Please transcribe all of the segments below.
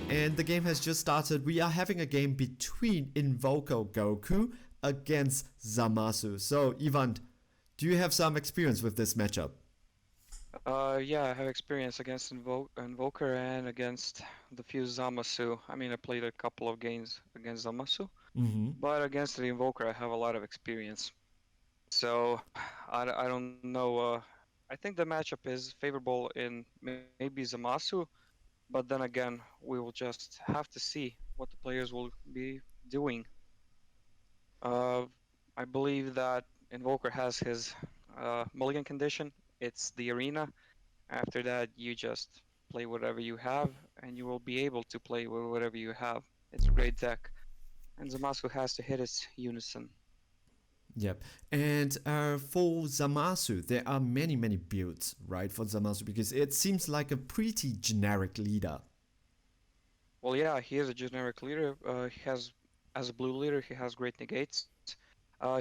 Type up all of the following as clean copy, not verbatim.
and the game has just started. We are having a game between Invoker Goku against Zamasu. So, Ivan, do you have some experience with this matchup? Yeah, I have experience against Invoker and against the Fused Zamasu. I mean, I played a couple of games against Zamasu, Mm-hmm. but against the Invoker, I have a lot of experience. So, I don't know. I think the matchup is favorable in maybe Zamasu, but then again, we will just have to see what the players will be doing. Uh, I believe that Invoker has his mulligan condition. It's the arena. After that, you just play whatever you have, and you will be able to play with whatever you have. It's a great deck. And Zamasu has to hit its unison. Yep. And for Zamasu, there are many builds, right, for Zamasu, because it seems like a pretty generic leader. Well, yeah, he is a generic leader. He has, as a blue leader, he has great negates.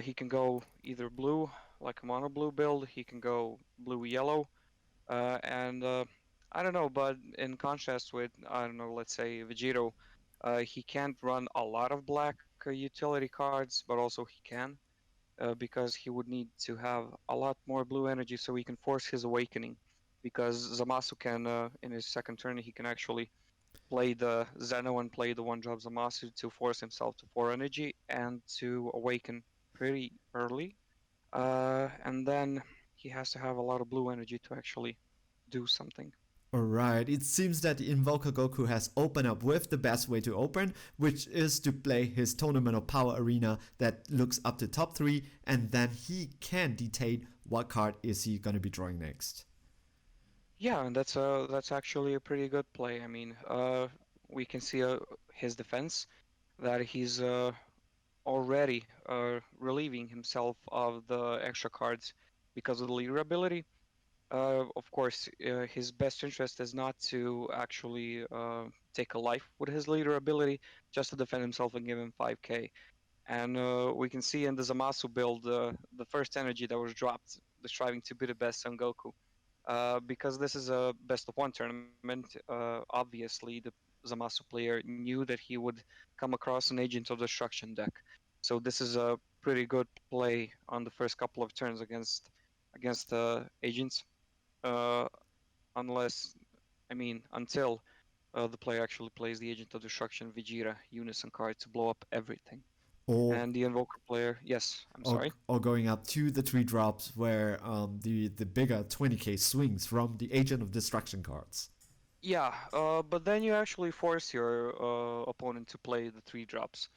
He can go either blue, like a mono blue build. He can go blue yellow, and I don't know. But in contrast with, I don't know, let's say Vegito, he can't run a lot of black utility cards, but also he can. Because he would need to have a lot more blue energy so he can force his awakening. Because Zamasu can, in his second turn, he can actually play the Zeno and play the one drop Zamasu to force himself to 4 energy and to awaken pretty early. And then he has to have a lot of blue energy to actually do something. Alright, it seems that Invoker Goku has opened up with the best way to open, which is to play his Tournament of Power Arena that looks up to top 3, and then he can dictate what card is he gonna be drawing next. Yeah, and that's actually a pretty good play. I mean, we can see his defense that he's already relieving himself of the extra cards because of the leader ability. Of course, his best interest is not to actually take a life with his leader ability, just to defend himself and give him 5k. And we can see in the Zamasu build the first energy that was dropped, the striving to be the best Son Goku. Because this is a best of one tournament, obviously the Zamasu player knew that he would come across an Agent of Destruction deck. So this is a pretty good play on the first couple of turns against agents, uh, unless I mean until the player actually plays the Agent of Destruction Vegeta Unison card to blow up everything. Or And the Invoker player, yes, I'm or, sorry. or going up to the 3 drops where the bigger 20k swings from the Agent of Destruction cards. Yeah, but then you actually force your opponent to play the 3 drops,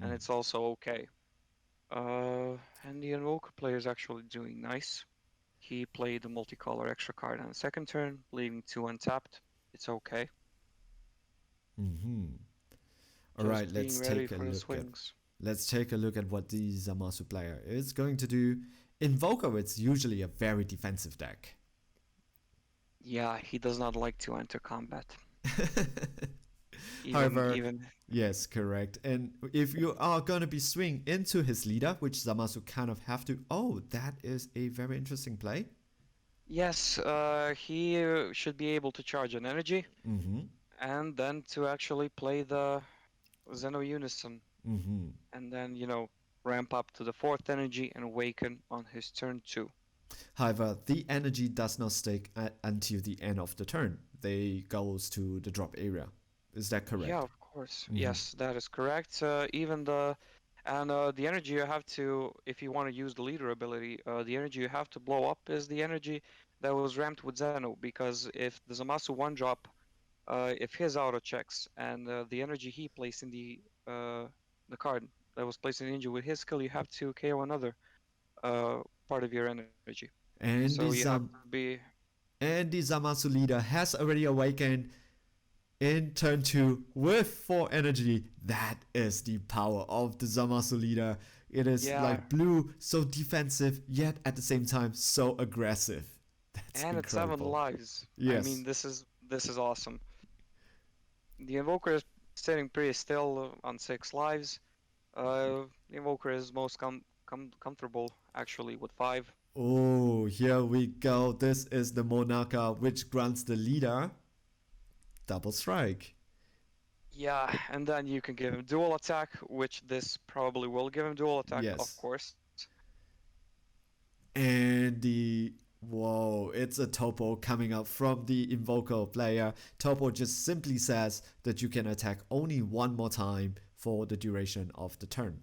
and Mm. it's also okay. And the Invoker player is actually doing nice. He played a multicolor extra card on the second turn, leaving 2 untapped. It's okay. Mm-hmm. All right, Just being ready for the swings. let's take a look at what the Zamasu player is going to do. Invoker, it's usually a very defensive deck. Yeah, he does not like to enter combat. Even However, even yes, correct. And if you are gonna be swing into his leader, which Zamasu kind of have to, oh, that is a very interesting play. yes, he should be able to charge an energy Mm-hmm. and then to actually play the Zeno Unison Mm-hmm. and then, ramp up to the 4th energy and awaken on his turn 2. However, the energy does not stick until the end of the turn. They goes to the drop area. Is that Yeah, correct? of course. Mm-hmm. Yes, that is correct. Even the energy you have to, if you want to use the leader ability, the energy you have to blow up is the energy that was ramped with Zeno. Because if the Zamasu one drop, if his auto checks and the energy he placed in the card that was placed in injury with his skill, you have to KO another uh, part of your energy. So And you the have to Zam be and the Zamasu leader has already awakened in turn 2 with 4 energy. That is the power of the Zamasu leader. It is yeah, like blue, so defensive, yet at the same time so aggressive. That's and it's 7 incredible. lives. I mean, Yes. this is awesome. The Invoker is sitting pretty still on 6 lives. The Invoker is most comfortable actually with 5. Oh, here we go. This is the Monarcha, which grants the leader double strike. Yeah, and then you can give him dual attack, which this probably will give him dual attack, of Yes. course. And the whoa, it's a topo coming up from the Invoker player. Topo just simply says that you can attack only one more time for the duration of the turn.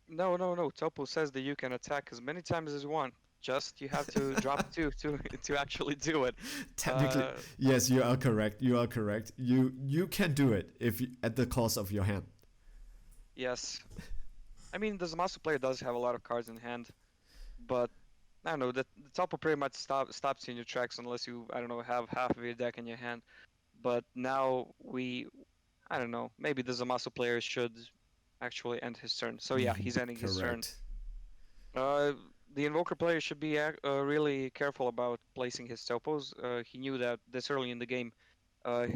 No, no, no. Topo says that you can attack as many times as you want. Just you have to drop two to to actually do it. Technically, Uh, yes, you are correct. You are correct. You can do it if you, at the cost of your hand. yes. I mean, the Zamasu player does have a lot of cards in hand, but I don't know. The Topo pretty much stops you in your tracks unless you, I don't know, have half of your deck in your hand. But now I don't know. Maybe the Zamasu player should actually end his turn. So yeah, he's ending his turn. Correct. Uh, the Invoker player should be really careful about placing his topos. He knew that this early in the game,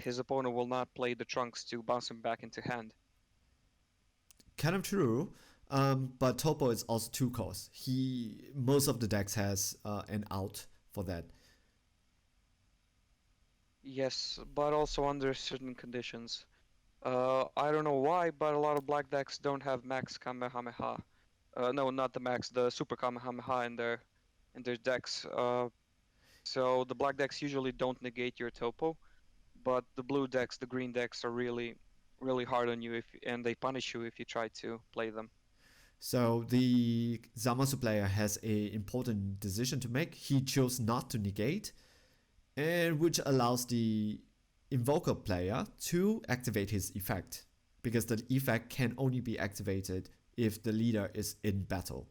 his opponent will not play the trunks to bounce him back into hand. Kind of true. But Topo is also two cost. He most of the decks has an out for that. Yes, but also under certain conditions. I don't know why, but a lot of black decks don't have max Kamehameha. No, not the max, the super Kamehameha in their decks. So the black decks usually don't negate your topo, but the blue decks, the green decks are really hard on you if and they punish you if you try to play them. So the Zamasu player has a important decision to make. He chose not to negate, and which allows the Invoker player to activate his effect, because the effect can only be activated if the leader is in battle.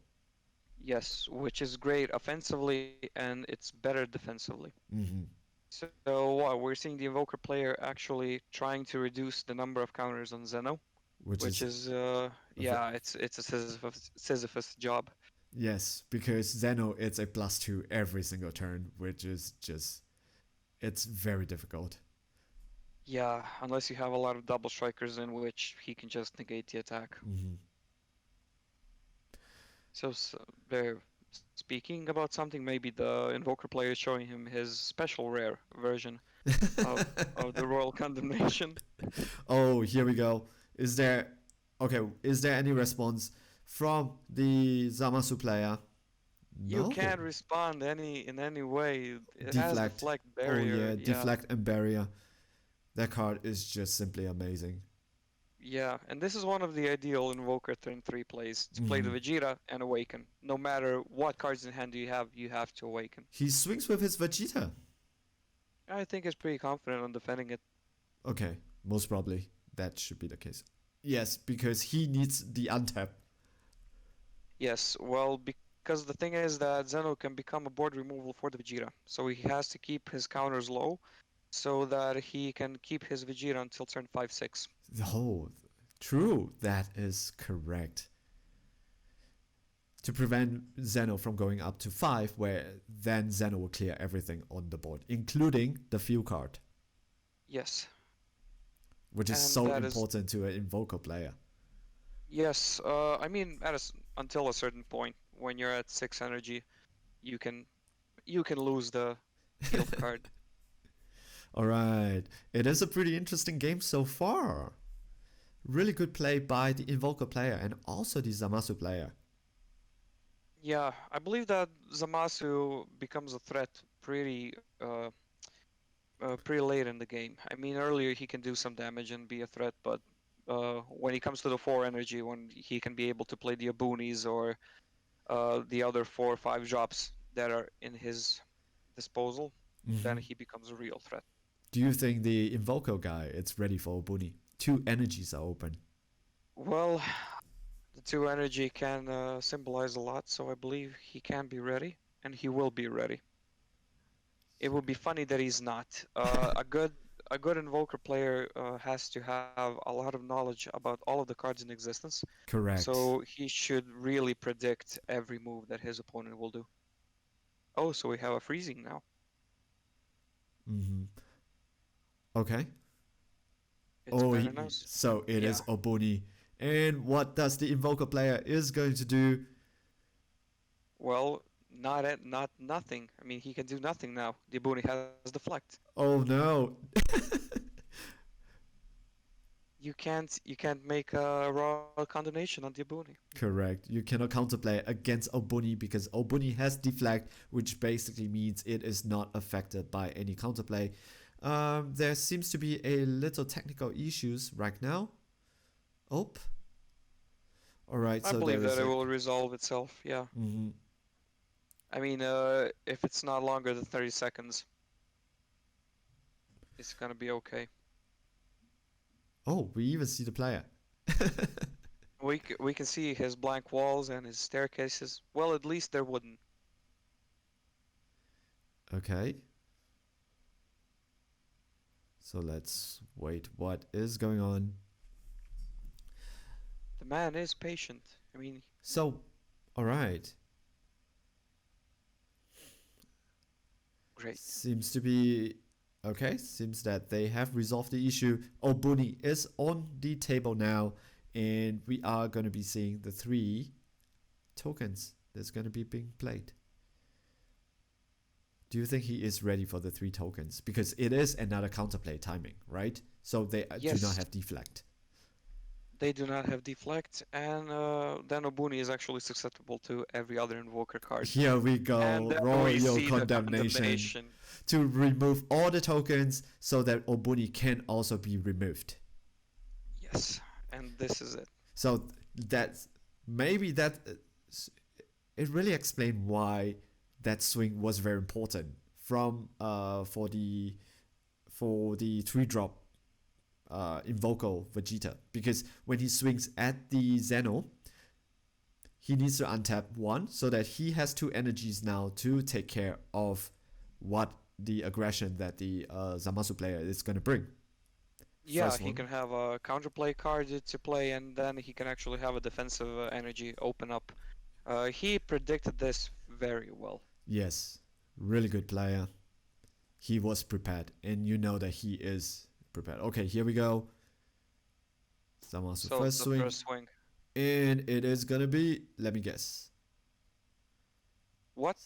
Yes, which is great offensively and it's better defensively. Mm-hmm. So what we're seeing the Invoker player actually trying to reduce the number of counters on Zeno, Which which is is yeah, it's a Sisyphus job. yes, because Zeno it's a +2 every single turn, which is just it's very difficult. Yeah, unless you have a lot of double strikers in which he can just negate the attack. Mm-hmm. So, they're speaking about something, maybe the Invoker player is showing him his special rare version of the Royal Condemnation. Oh, here we go. Is there okay? Is there any response from the Zamasu player? You No. can't respond in any way. It has Deflect. deflect Oh barrier. yeah, Yeah, deflect and barrier. That card is just simply amazing. yeah. And this is one of the ideal Invoker turn 3 plays to play the Mm-hmm. Vegeta and Awaken. No matter what cards in hand you have to Awaken. He swings with his Vegeta. I think he's pretty confident on defending it. Okay, most probably that should be the case. Yes, because he needs the untap. Yes, well, because the thing is that Zeno can become a board removal for the Vegeta, so he has to keep his counters low so that he can keep his Vegeta until turn 5-6. Oh, true. That is correct. To prevent Zeno from going up to 5, where then Zeno will clear everything on the board, including the field card, Yes, which is and so that is important to an Invoker player. yes. I mean, until a certain point, when you're at 6 energy, you can you can lose the field card. Alright, it is a pretty interesting game so far. Really good play by the Invoker player and also the Zamasu player. Yeah, I believe that Zamasu becomes a threat pretty late in the game. I mean, earlier he can do some damage and be a threat, but when he comes to the 4 energy, when he can be able to play the Aboonies or the other 4 or 5 drops that are in his disposal, then Mm-hmm. he becomes a real threat. Do you think the Invoker guy is ready for Obuni? Two energies are open. Well, the 2 energy can symbolize a lot, so I believe he can be ready, and he will be ready. It would be funny that he's not. A good Invoker player has to have a lot of knowledge about all of the cards in existence, Correct. so he should really predict every move that his opponent will do. Oh, so we have a freezing now. Mm-hmm. Okay. It's Oh, better now. so it Yeah. is Obuni. And what does the Invoker player is going to do? Well, not nothing. I mean, he can do nothing now. The Abuni has deflect. Oh no. you can't make a royal condemnation on the Abuni. Correct. You cannot counterplay against Obuni because Obuni has deflect, which basically means it is not affected by any counterplay. There seems to be a little technical issues right now. Oh, all right. I So believe there that is it a. will resolve itself. Yeah. Mhm. I mean, if it's not longer than 30 seconds, it's gonna be okay. Oh, we even see the player. We can see his blank walls and his staircases. Well, at least they're wooden. Okay. So let's wait. What is going on? The man is patient. I mean, So, all right. great. Seems to be okay. Seems that they have resolved the issue. Obuni is on the table now, and we are going to be seeing the 3 tokens that's going to be being played. Do you think he is ready for the 3 tokens? Because it is another counterplay timing, right? So they do not Yes, have deflect. they do not have deflect, and then Obuni is actually susceptible to every other invoker card. Here we And go, then we Royal see the Condemnation condemnation. to remove all the tokens so that Obuni can also be removed. Yes, and this is it. So that's maybe that it really explained why that swing was very important from for the 3 drop Invoker Vegeta, because when he swings at the Zeno, he needs to untap 1 so that he has 2 energies now to take care of what the aggression that the Zamasu player is going to bring. Yeah, First he one. can have a counterplay card to play, and then he can actually have a defensive energy open up. He predicted this very well. Yes, really good player. He was prepared, and you know that he is prepared. Okay, here we go. Zamasu So first the swing, first swing. and it is gonna be. Let me guess. What?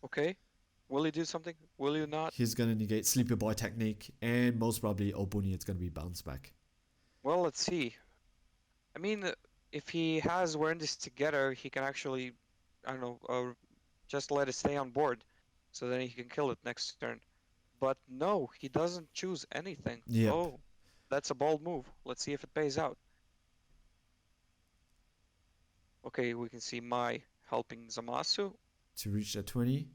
Okay. Will he do something? Will he not? He's gonna negate Sleepy Boy technique, and most probably Obuni is gonna be bounce back. Well, let's see. I mean, if he has awareness together, he can actually, I don't know, just let it stay on board, so then he can kill it next turn. But no, he doesn't choose anything. Yep. Oh, that's a bold move. Let's see if it pays out. Okay, we can see Mai helping Zamasu. To reach that 20,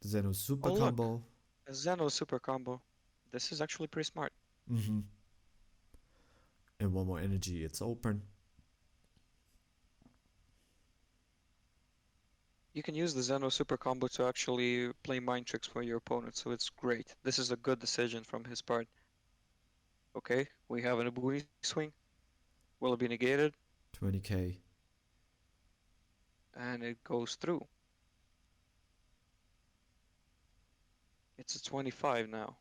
the Zeno super Oh, look, combo. a Zeno super combo. This is actually pretty smart. Mm-hmm. And 1 more energy. It's open. You can use the Zeno super combo to actually play mind tricks for your opponent, so it's great. This is a good decision from his part. Okay, we have an Abuni swing. Will it be negated? 20k. And it goes through. It's a 25 now.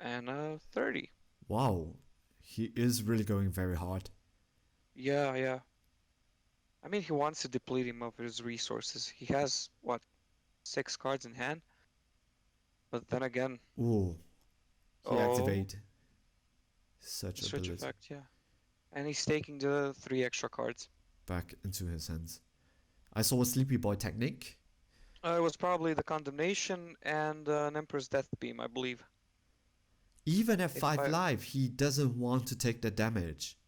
And a 30. Wow, he is really going very hard. Yeah, yeah. I mean, he wants to deplete him of his resources. He has, what, 6 cards in hand? But then again, Ooh, he oh, activate such switch ability effect, yeah. And he's taking the 3 extra cards. back into his hands. I saw a Sleepy Boy technique. It was probably the Condemnation and an Emperor's Death Beam, I believe. Even at If 5 I... life, he doesn't want to take the damage.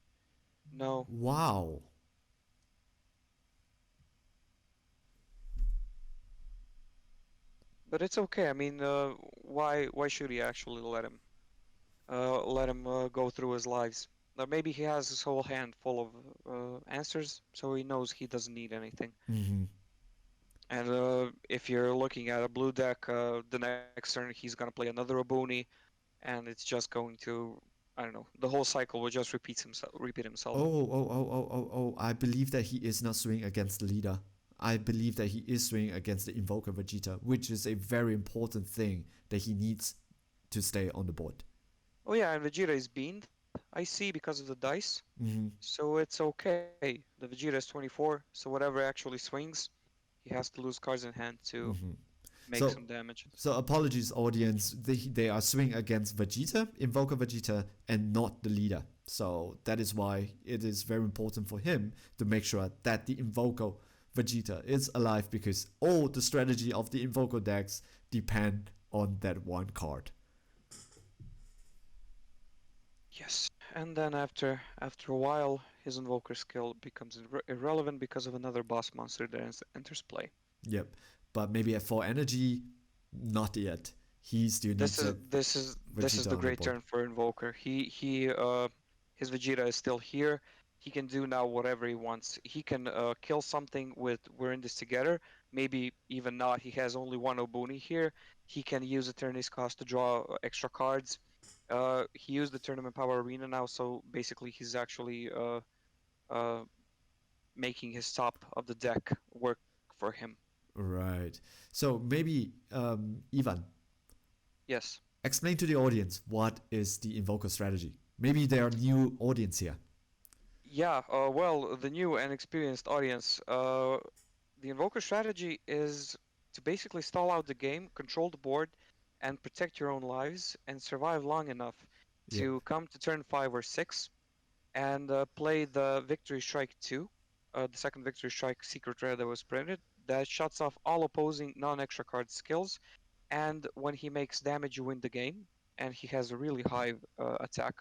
No. Wow. But it's okay. I mean, why should he actually let him go through his lives? Maybe he has his whole hand full of answers, so he knows he doesn't need anything. Mm-hmm. And if you're looking at a blue deck, the next turn he's gonna play another Obuni, and it's just going to, I don't know, the whole cycle will just repeat himself. Oh. I believe that he is not swinging against the leader. I believe that he is swinging against the Invoker Vegeta, which is a very important thing that he needs to stay on the board. Oh yeah, and Vegeta is beamed, I see, because of the dice. Mm-hmm. So it's okay. The Vegeta is 24, so whatever actually swings, he has to lose cards in hand to Mm-hmm. make So some damage. so apologies, audience. They are swinging against Vegeta, Invoker Vegeta, and not the leader. So that is why it is very important for him to make sure that the Invoker Vegeta is alive, because all the strategy of the Invoker decks depend on that one card. Yes, and then after a while, his Invoker skill becomes irrelevant because of another boss monster that enters play. Yep. But maybe for energy, not yet. He still This needs is a this is this is Vegeta the on the great board. turn for Invoker. His Vegeta is still here. He can do now whatever he wants. He can kill something with we're in this together. Maybe even not. He has only one Obuni here. He can use Eternity's Cost to draw extra cards. He used the Tournament Power Arena now, so basically he's actually uh, making his top of the deck work for him. Right. So maybe, Ivan, Yes. explain to the audience what is the Invoker strategy. Maybe there are new audience here. Yeah, well, the new and experienced audience, the Invoker strategy is to basically stall out the game, control the board, and protect your own lives, and survive long enough Yep. to come to turn 5 or 6 and play the Victory Strike 2, the second Victory Strike secret rare that was printed, that shuts off all opposing non-extra card skills, and when he makes damage, you win the game, and he has a really high attack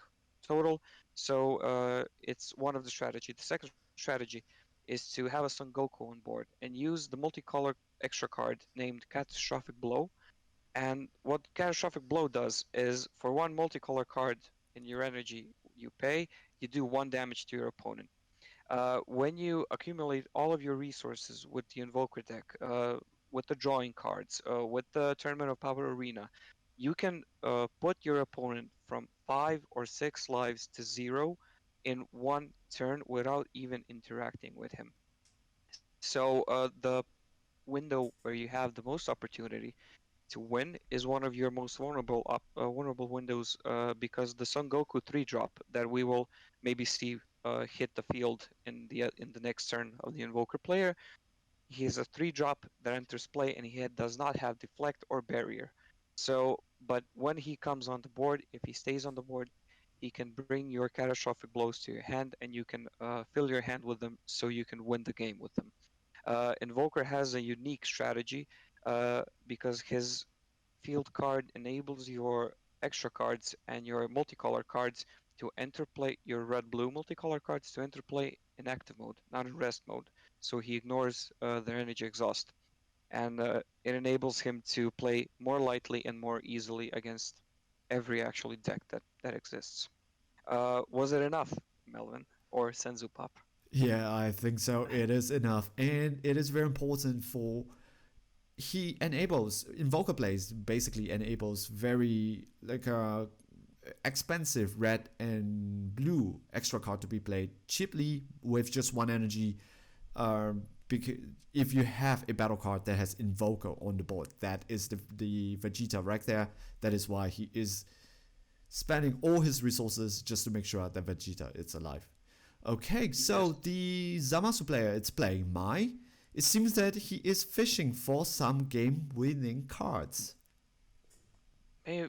total. So it's one of the strategy. The second strategy is to have a Son Goku on board and use the multicolor extra card named Catastrophic Blow. And what Catastrophic Blow does is for one multicolor card in your energy you pay, you do one damage to your opponent. When you accumulate all of your resources with the Invoker deck, with the drawing cards, with the Tournament of Power Arena, you can put your opponent from 5 or 6 lives to 0 in one turn without even interacting with him. So the window where you have the most opportunity to win is one of your most vulnerable windows because the Son Goku 3 drop that we will maybe see hit the field in the next turn of the Invoker player. He is a 3 drop that enters play and does not have deflect or barrier. So, but when he comes on the board, if he stays on the board, he can bring your catastrophic blows to your hand and you can fill your hand with them so you can win the game with them. Invoker has a unique strategy because his field card enables your extra cards and your multicolor cards to enter play, your red-blue multicolor cards to enter play in active mode, not in rest mode. So he ignores their energy exhaust. And it enables him to play more lightly and more easily against every actually deck that exists. Was it enough, Melvin? Or Senzu Pop? Yeah, I think so. It is enough. And it is very important for he enables Invoker plays basically enables very like expensive red and blue extra card to be played cheaply with just one energy. Because if you have a battle card that has Invoker on the board, that is the Vegeta right there. That is why he is spending all his resources just to make sure that Vegeta is alive. Okay, so Yes. the Zamasu player is playing Mai. It seems that he is fishing for some game-winning cards.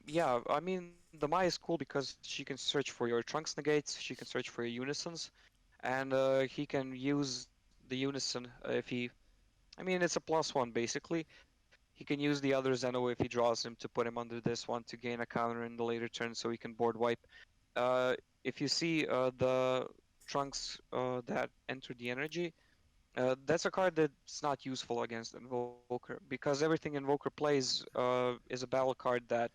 Yeah, I mean, the Mai is cool because she can search for your Trunks negates, she can search for your Unisons, and he can use the Unison if he. I mean, it's a +1 basically. He can use the other Zeno if he draws him to put him under this one to gain a counter in the later turn so he can board wipe. Uh, if you see the Trunks that enter the energy, that's a card that's not useful against Invoker because everything Invoker plays is a battle card that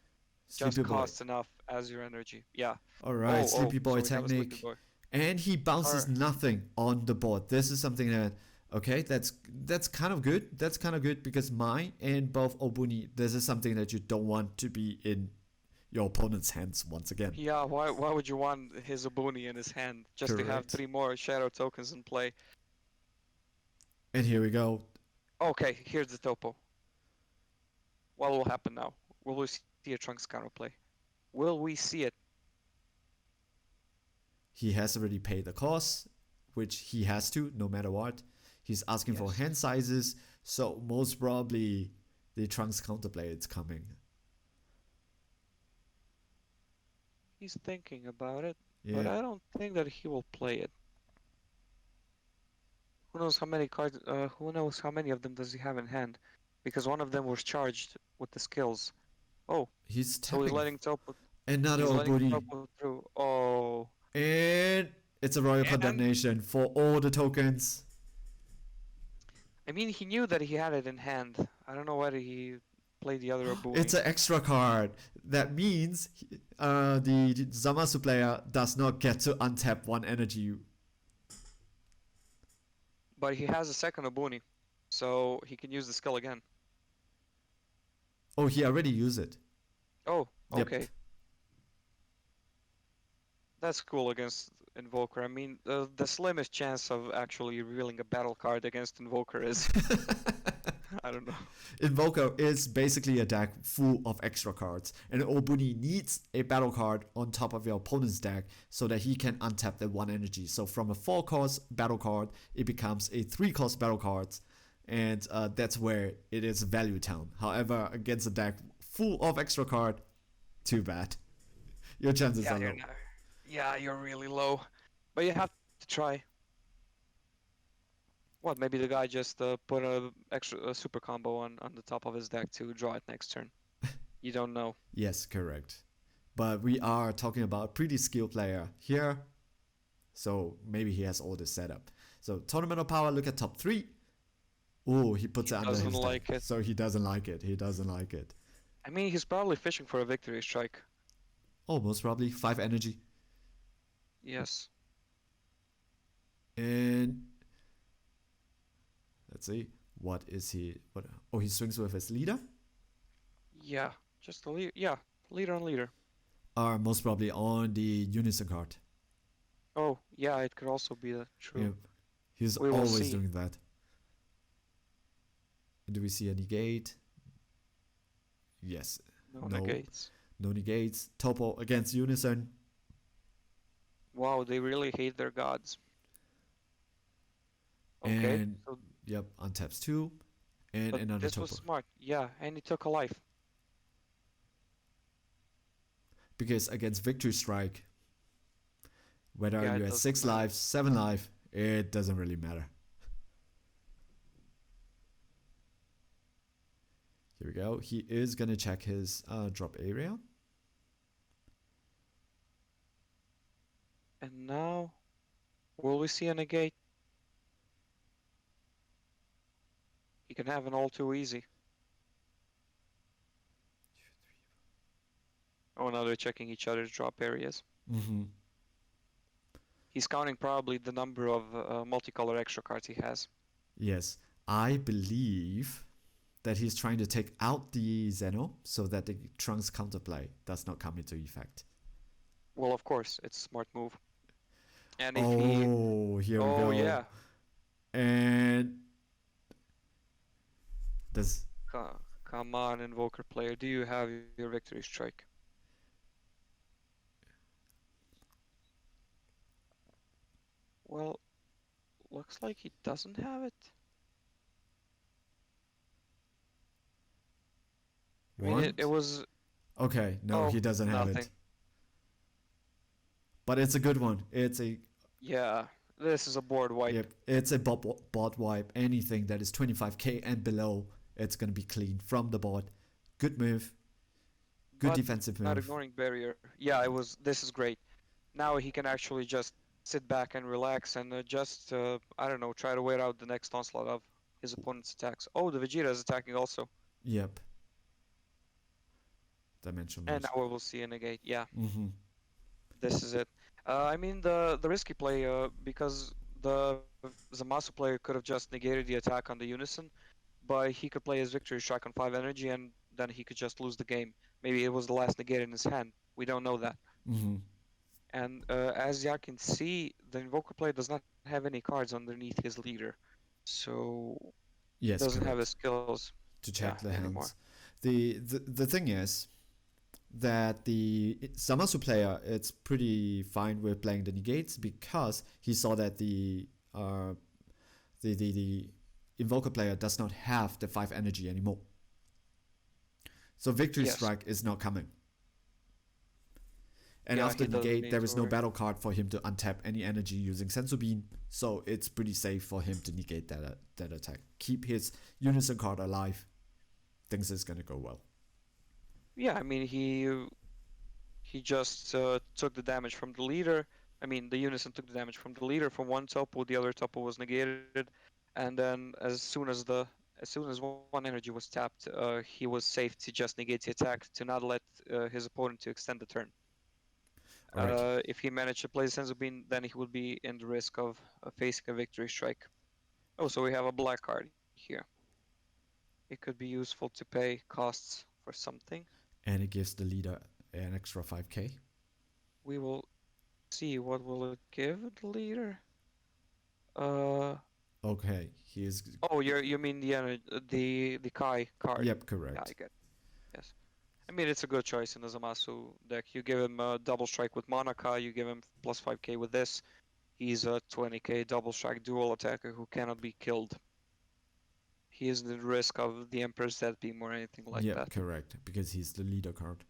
just Sleepy costs Boy. enough as your energy. Yeah. Alright, Oh, Sleepy so Boy we have a Sleepy technique. Boy. And he bounces Car. nothing on the board. This is something that, okay, that's kind of good. That's kind of good because Mai and both Obuni, this is something that you don't want to be in your opponent's hands once again. Yeah, why would you want his Abuni in his hand just to have Correct. 3 more shadow tokens in play? And here we go. Okay, here's the topo. What will happen now? Will we see a Trunks counterplay? Will we see it? He has already paid the cost, which he has to no matter what. He's asking for Yes. hand sizes, so most probably the Trunks counterplay is coming. He's thinking about it, but Yeah. I don't think that he will play it. Who knows how many cards? Who knows how many of them does he have in hand? Because one of them was charged with the skills. Oh, He's so he's tapping letting Topo. another He's letting Oburi. Topo through. Oh, And it's a royal and condemnation for all the tokens. I mean, he knew that he had it in hand. I don't know whether he played the other It's Abuni. an extra card. That means the Zamasu player does not get to untap one energy. But he has a second Abuni, so he can use the skill again. Oh, he already used it. Oh, Yep. okay. That's cool against Invoker. I mean, the slimmest chance of actually revealing a battle card against Invoker is, I don't know. Invoker is basically a deck full of extra cards, and Obuni needs a battle card on top of your opponent's deck so that he can untap the one energy. So from a 4-cost battle card, it becomes a 3-cost battle card, and that's where it is value town. However, against a deck full of extra card, too bad. Your chances Yeah, are you're low. not. Yeah, you're really low, but you have to try. What? Maybe the guy just put a super combo on the top of his deck to draw it next turn. You don't know. Yes, correct. But we are talking about a pretty skilled player here, so maybe he has all this setup. So tournament of power, look at top 3. Oh, he puts He it under doesn't his deck. like it. So he doesn't like it. He doesn't like it. I mean, he's probably fishing for a victory strike. Oh, most probably 5 energy. Yes. And let's see. What is he? What? Oh, he swings with his leader. Yeah. Just a leader. Yeah. Leader on leader. Or most probably on the unison card. Oh, yeah. It could also be true. Yeah. He's We will always see. doing that. Do we see a negate? Yes. No No. negates. No negates. Topo against unison. Wow, they really hate their gods. Okay. And So, yep, untaps 2. And but another this was topo. smart. Yeah, and he took a life. Because against Victory Strike, whether Yeah, it you're at doesn't 6 matter. lives, 7 life, it doesn't really matter. Here we go. He is going to check his drop area. And now, will we see a negate? He can have an all too easy. Oh, now they're checking each other's drop areas. Mm-hmm. He's counting probably the number of multicolor extra cards he has. Yes. I believe that he's trying to take out the Zeno so that the Trunks counterplay does not come into effect. Well, of course, it's a smart move. And if he... Oh, here we go. Oh, yeah. And does Come on, Invoker player. Do you have your victory strike? Well, looks like he doesn't have it. I mean, it was... Okay, no, Oh, he doesn't have nothing. it. But it's a good one. It's a Yeah, this is a board wipe. Yep, it's a bot wipe. Anything that is 25k and below, it's gonna be clean from the bot. Good move. Good But defensive not move. ignoring barrier. Yeah, it was. This is great. Now he can actually just sit back and relax and just I don't know, try to wait out the next onslaught of his opponent's attacks. Oh, the Vegeta is attacking also, Yep. Dimension and loss. now we will see a negate. Yeah, Mm-hmm. this is it. I mean the risky play because the Zamasu player could have just negated the attack on the Unison, but he could play his victory strike on 5 energy and then he could just lose the game. Maybe it was the last negate in his hand. We don't know that. Mm-hmm. And as you can see, the Invoker player does not have any cards underneath his leader, so Yes, doesn't have correct. the skills To check the anymore. hands. The thing is that the Zamasu player it's pretty fine with playing the negates because he saw that the Invoker player does not have the 5 energy anymore. So Victory Yes. Strike is not coming. And Yeah, after he doesn't negate, need there to is no worry. battle card for him to untap any energy using Sensu Bean, so it's pretty safe for him to negate that attack. Keep his Unison card alive. Things is gonna go well. Yeah, I mean he just took the damage from the leader. I mean the unison took the damage from the leader from one topo, the other topo was negated, and then as soon as one energy was tapped, he was safe to just negate the attack to not let his opponent to extend the turn. All right. If he managed to play Senzu Bean, then he would be in the risk of facing a victory strike. Oh, so we have a black card here. It could be useful to pay costs for something. And it gives the leader an extra 5k. We will see what will it give the leader. Uh Okay, he is. oh, you mean the Kai card? Yep, Yeah, I correct. get. Yes. I mean it's a good choice in the Zamasu deck. You give him a double strike with Monaca, you give him plus 5k with this. He's a 20k double strike dual attacker who cannot be killed. He isn't at risk of the Emperor's Death Beam or anything like Yep, that. correct. Because he's the leader card.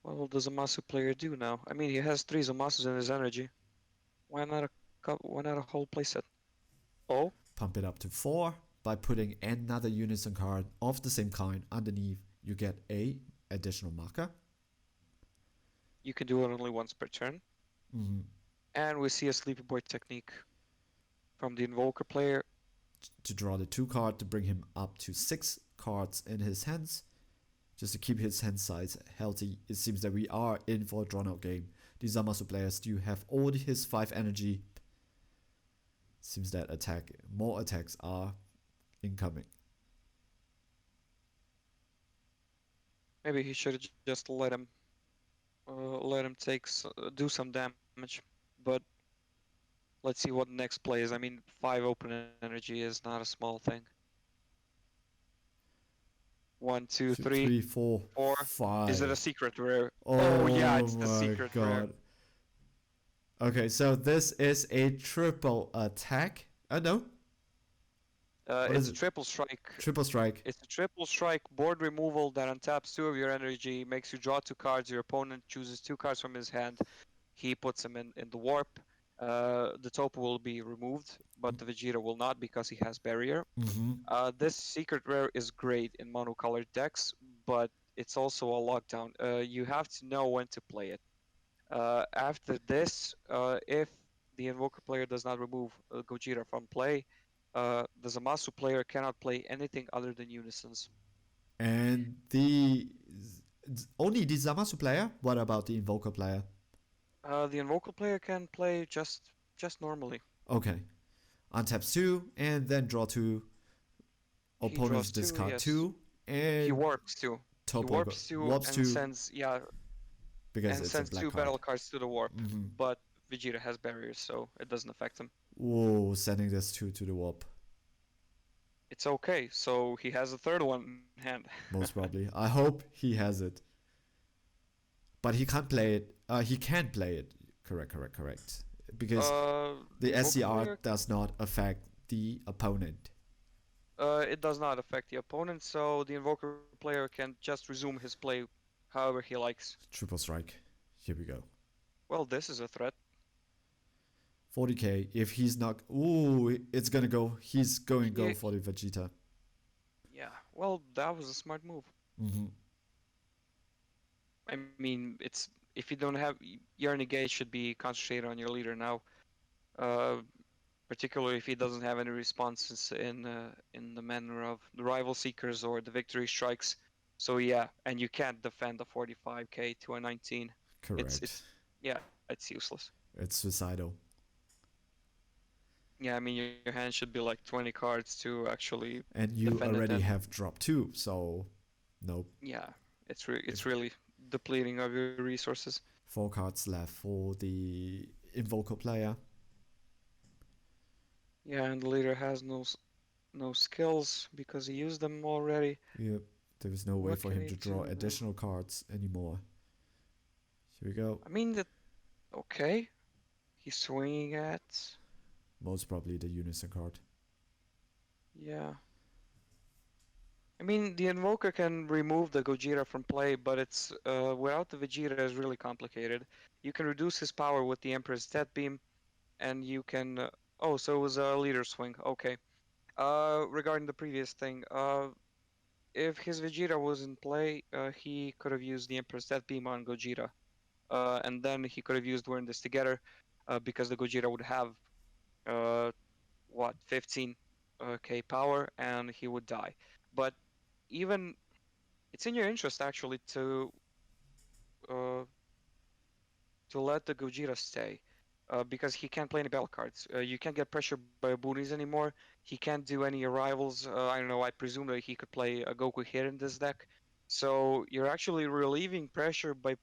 What will the Zamasu player do now? I mean he has 3 Zamasus in his energy. Why not a whole playset? Oh, Pump it up to 4 by putting another Unison card of the same kind underneath. You get a additional marker. you can do it only once per turn. Mm-hmm. And we see a Sleepy Boy technique from the Invoker player. To draw the 2 card to bring him up to 6 cards in his hands. Just to keep his hand size healthy. It seems that we are in for a drawn out game. The Zamasu players do have all his 5 energy. Seems that more attacks are incoming. Maybe he should have just let him do some damage. But let's see what the next play is. I mean, 5 open energy is not a small thing. 1, 2, 2, 3, 3, 4, 4. Is it a 5. secret rare? Oh yeah, Oh it's the my secret rare. god. Okay, so this is a triple attack. No? What It's is a it? triple strike. Triple strike. It's a triple strike board removal that untaps 2 of your energy, makes you draw 2 cards. Your opponent chooses 2 cards from his hand. He puts them in the warp. The topo will be removed, but the Vegeta will not because he has barrier. Mm-hmm. This secret rare is great in monocolored decks, but it's also a lockdown. You have to know when to play it. After this, if the Invoker player does not remove Gojira from play, the Zamasu player cannot play anything other than Unisons. And only the Zamasu player? What about the Invoker player? The Invoker player can play just normally. Okay. Untaps 2 and then draw 2. He Opponents draws 2, discard yes. 2 He and warps 2. He Topo warps 2 warps and 2 sends because it's a black 2 card. battle cards to the warp. Mm-hmm. But Vegeta has barriers, so it doesn't affect him. Whoa, sending this 2 to the warp. It's okay. So he has a third one in hand. Most probably. I hope he has it. But he can't play it. He can't play it. Correct. Because the SCR does not affect the opponent. It does not affect the opponent, so the Invoker player can just resume his play however he likes. Triple strike. Here we go. Well, this is a threat. 40k. If he's not... Ooh, it's gonna go. He's going to go Yeah. for the Vegeta. Yeah, well, that was a smart move. Mm-hmm. I mean, it's if you don't have your negate should be concentrated on your leader now. Particularly if he doesn't have any responses in the manner of the rival seekers or the victory strikes. So yeah, and you can't defend a 45k to a 19. Correct. It's useless. It's suicidal. Yeah, I mean your hand should be like 20 cards to actually And you defend it already then. have drop 2, so nope. Yeah, it's really depleting of your resources. 4 cards left for the Invoker player. Yeah, and the leader has no skills because he used them already. Yep. There is no way What for can him he to draw do now? additional cards anymore. Here we go. I mean okay. He's swinging at Most probably the Unison card. yeah. I mean, the Invoker can remove the Gojira from play, but it's without the Vegeta is really complicated. You can reduce his power with the Emperor's Death Beam, and you can. Oh, so it was a leader swing. Okay. Regarding the previous thing, if his Vegeta was in play, he could have used the Emperor's Death Beam on Gogeta, and then he could have used We're in this together, because the Gogeta would have uh, what 15 k power, and he would die. But even it's in your interest actually uh, to let the Gogeta stay, because he can't play any battle cards. You can't get pressured by boonies anymore. He can't do any arrivals. I don't know. I presume that he could play a Goku here in this deck. So you're actually relieving pressure by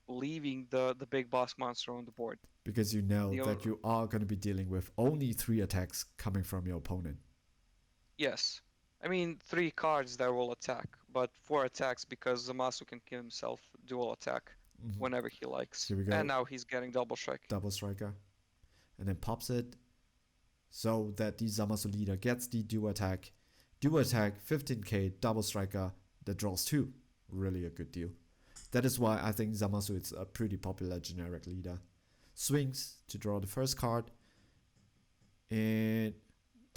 leaving the big boss monster on the board. Because you know The that you are going to be dealing with only 3 attacks coming from your opponent. Yes, I mean 3 cards that will attack, but 4 attacks because Zamasu can give himself dual attack Mm-hmm. whenever he So likes. here we And go, now he's getting double strike. double striker, and then pops it so that the Zamasu leader gets the dual attack. Dual attack, 15k, double striker, that draws 2. Really a good deal. That is why I think Zamasu is a pretty popular generic leader. Swings to draw the first card, and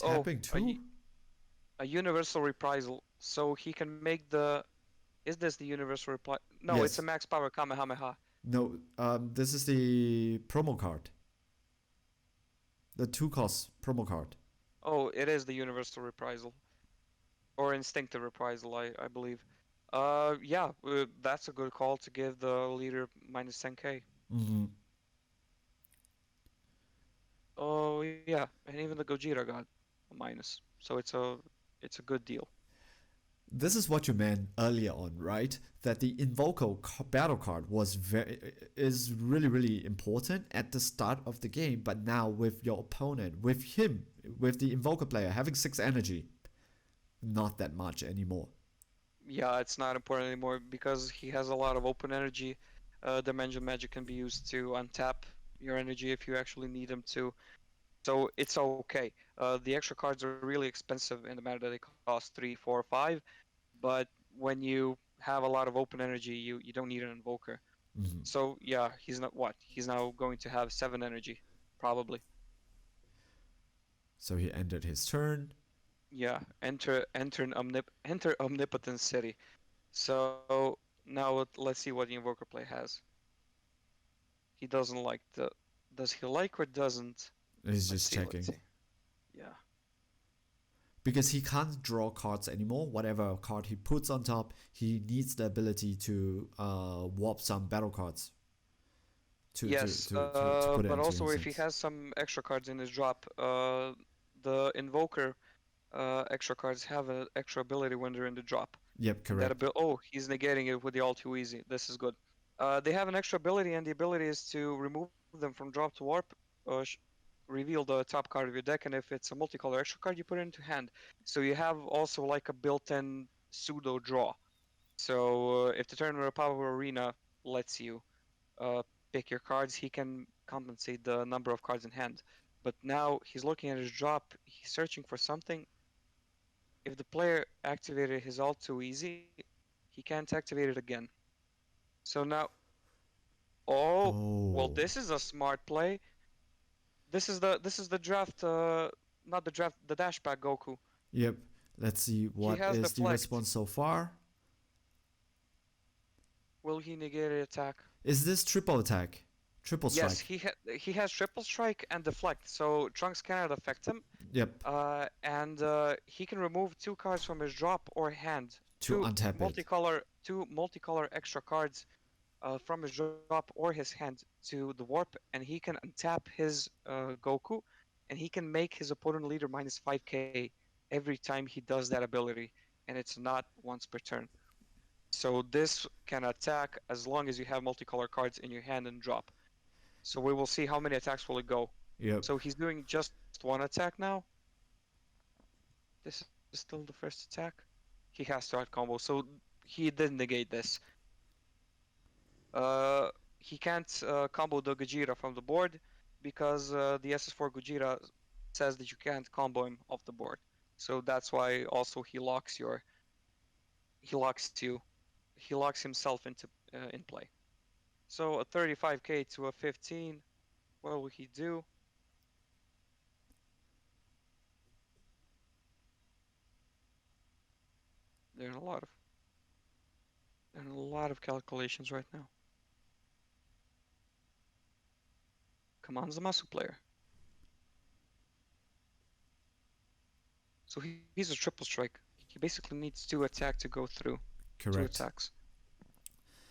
Oh, tapping 2? a universal reprisal. So he can make the. Is this the universal reply? No, it's a Yes. max power Kamehameha. No, this is the promo card. The 2 cost promo card. Oh, it is the universal reprisal. Or instinctive reprisal, I believe. Yeah, that's a good call to give the leader minus 10k. Mm-hmm. Oh yeah, and even the Gojira got a minus. So it's a good deal. This is what you meant earlier on, right? That the Invoker battle card is really really important at the start of the game, but now with your opponent, with the Invoker player having 6 energy, not that much anymore. Yeah, it's not important anymore because he has a lot of open energy. Dimension Magic can be used to untap your energy if you actually need them to. So it's okay. The extra cards are really expensive in the matter that they cost 3, 4, 5. But when you have a lot of open energy, you don't need an Invoker. Mm-hmm. So yeah, he's not what? He's now going to have 7 energy, probably. So he ended his turn. Yeah, enter Omnipotent City. So now let's see what the Invoker play has. He doesn't like the. Does he like or doesn't? He's Let's just see. Let's checking. see. Yeah. Because he can't draw cards anymore. Whatever card he puts on top, he needs the ability to warp some battle cards Yes, to put it but into also his if he hands. has some extra cards in his drop, the Invoker extra cards have an extra ability when they're in the drop. Yep, And that correct. ability, oh, he's negating it with the all too easy. This is good. They have an extra ability, and the ability is to remove them from drop to warp, reveal the top card of your deck, and if it's a multicolor extra card, you put it into hand. So you have also like a built-in pseudo draw. So if the Tournament of Power Arena lets you uh, pick your cards, he can compensate the number of cards in hand. But now he's looking at his drop, he's searching for something. If the player activated his alt too easy, he can't activate it again. So now, oh, well, Oh, this is a smart play. This is the draft, not the draft, the dashback Goku. yep. Let's see He what has is the deflect. response so far. Will he negate an attack? Is this triple attack? Triple Yes, strike? he has triple strike and deflect, so Trunks cannot affect him. Yep. And he can remove 2 cards from his drop or hand. To untap it. Two multicolor extra cards from his drop or his hand to the warp, and he can untap his Goku, and he can make his opponent leader minus 5k every time he does that ability, and it's not once per turn. So this can attack as long as you have multicolor cards in your hand and drop. So we will see how many attacks will it go. Yep. So he's doing just 1 attack now. This is still the first attack. He has to add combo, so he did negate this. He can't combo the Gogeta from the board because the SS4 Gogeta says that you can't combo him off the board. So that's why also he locks your he locks you. He locks himself into in play. So a 35k to a 15. What will he do? There are a lot of there are a lot of calculations right now. Come on, Zamasu player. So he's a triple strike. He basically needs two attack to go through. Two Correct. attacks.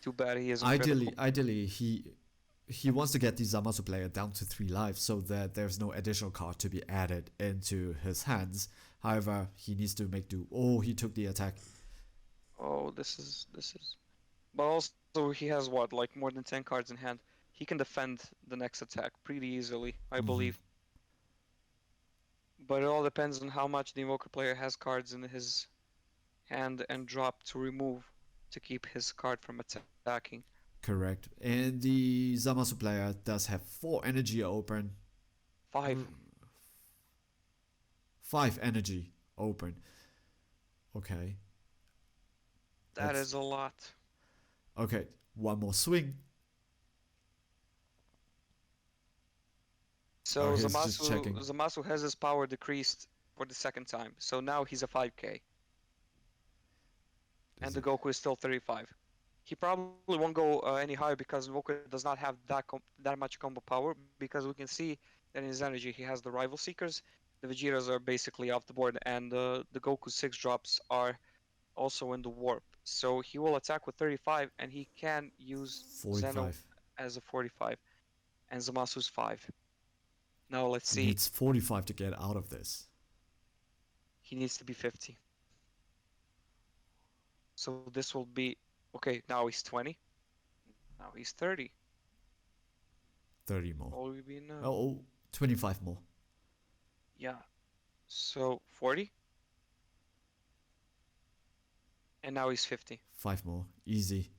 Too bad he isn't Ideally, critical. ideally he wants to get the Zamasu player down to 3 lives so that there's no additional card to be added into his hands. However, he needs to make do. Oh, he took the attack. Oh, this is. But also he has what, like more than 10 cards in hand. He can defend the next attack pretty easily, I Mhm. believe. But it all depends on how much the Invoker player has cards in his hand and drop to remove to keep his card from attacking. Correct. And the Zamasu player does have 4 energy open. 5. 5 energy open. Okay. That That's is a lot. okay. One more swing. Oh, So he's just checking. Zamasu has his power decreased for the second time. So now he's a 5k. And Is the it Goku is still 35. He probably won't go any higher because Invoker does not have that much combo power, because we can see that in his energy he has the Rival Seekers. The Vegetas are basically off the board, and the Goku 6 drops are also in the warp. So he will attack with 35, and he can use Zeno 45? as a 45, and Zamasu's 5. Now let's He see. needs 45 to get out of this. He needs to be 50. So this will be okay. Now he's 20. Now he's 30. 30 more. What will we be now? Oh, 25 more. Yeah. So 40. And now he's 50. 5 more. Easy.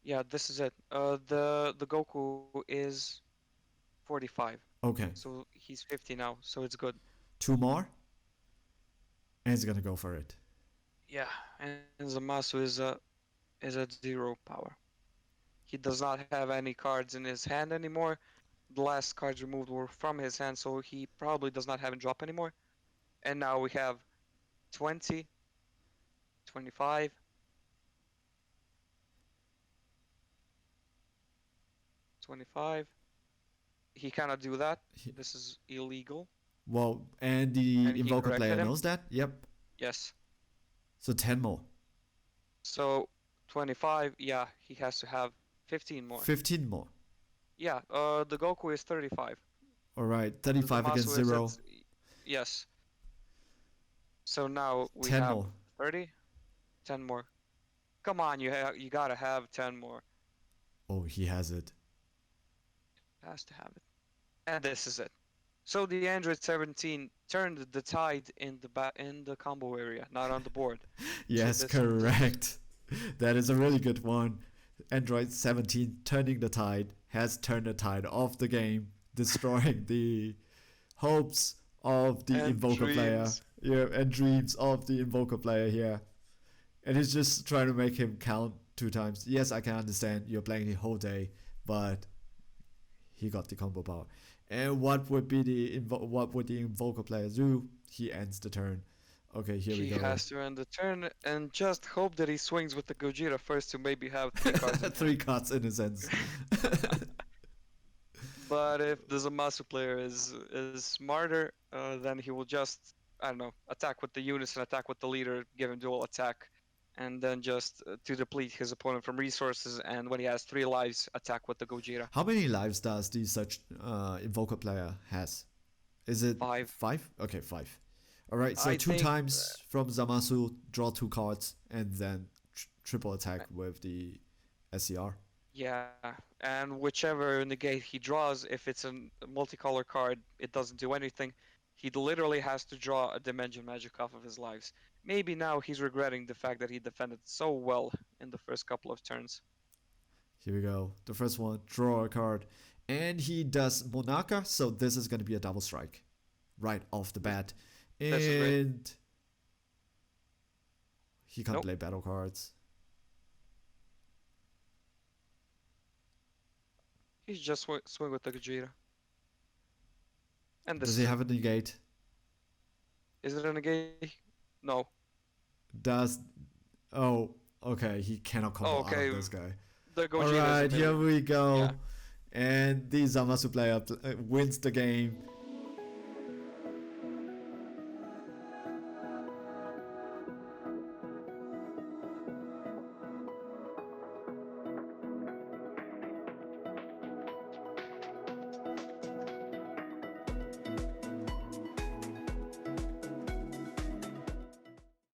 Yeah, this is it. The Goku is 45. Okay. So he's 50 now. So it's good. 2 more. And he's gonna go for it. Yeah. And Zamasu is at 0 power. He does not have any cards in his hand anymore. The last cards removed were from his hand, so he probably does not have a drop anymore. And now we have 20, 25, 25. He cannot do that. He, This is illegal. well, and And the he Invoker corrected player him. knows that? Yep. Yes. So 10 more. So 25, yeah, he has to have 15 more. 15 more. Yeah, the Goku is 35. Alright, The 35 against Zamasu is 0. yes. So now we 10 have more. 30, 10 more. Come on, you gotta have 10 more. Oh, he has it. Has to have it. And this is it. So the Android 17 turned the tide in the combo area, not on the board. So Yes, this was correct. That is a really good one. Android 17 turning the tide has turned the tide of the game, destroying the hopes of the and Invoker player. dreams. Yeah, and dreams of the Invoker player here. And he's just trying to make him count 2 times. Yes, I can understand you're playing the whole day, but he got the combo power. And what would be what would the Invoker player do? He ends the turn. Okay, here we He go. has to end the turn and just hope that he swings with the Gojira first to maybe have 3 cards in 3 hand. cards in a sense. But if the Zamasu player is smarter, then he will just, I don't know, attack with the unison, attack with the leader, give him dual attack, and then just to deplete his opponent from resources. And when he has 3 lives, attack with the Gojira. How many lives does the such Invoker player has? Is it 5. 5? Okay, 5. Alright, so I 2 think. times from Zamasu, draw 2 cards, and then triple attack with the SCR. Yeah, and whichever negate he draws, if it's a multicolor card, it doesn't do anything. He literally has to draw a Dimension Magic off of his lives. Maybe now he's regretting the fact that he defended so well in the first couple of turns. Here we go. The first one, draw a card. And he does Monaka, so this is going to be a double strike right off the bat. This is great. And He can't Nope. play battle cards. He's just swing with the Gajira. And Does this he is have a negate? is it a negate? No. Does... Oh, okay. He cannot combo Oh, out okay. of this guy. The Gojira is a Alright, here million. we go. Yeah. And the Zamasu player wins the game.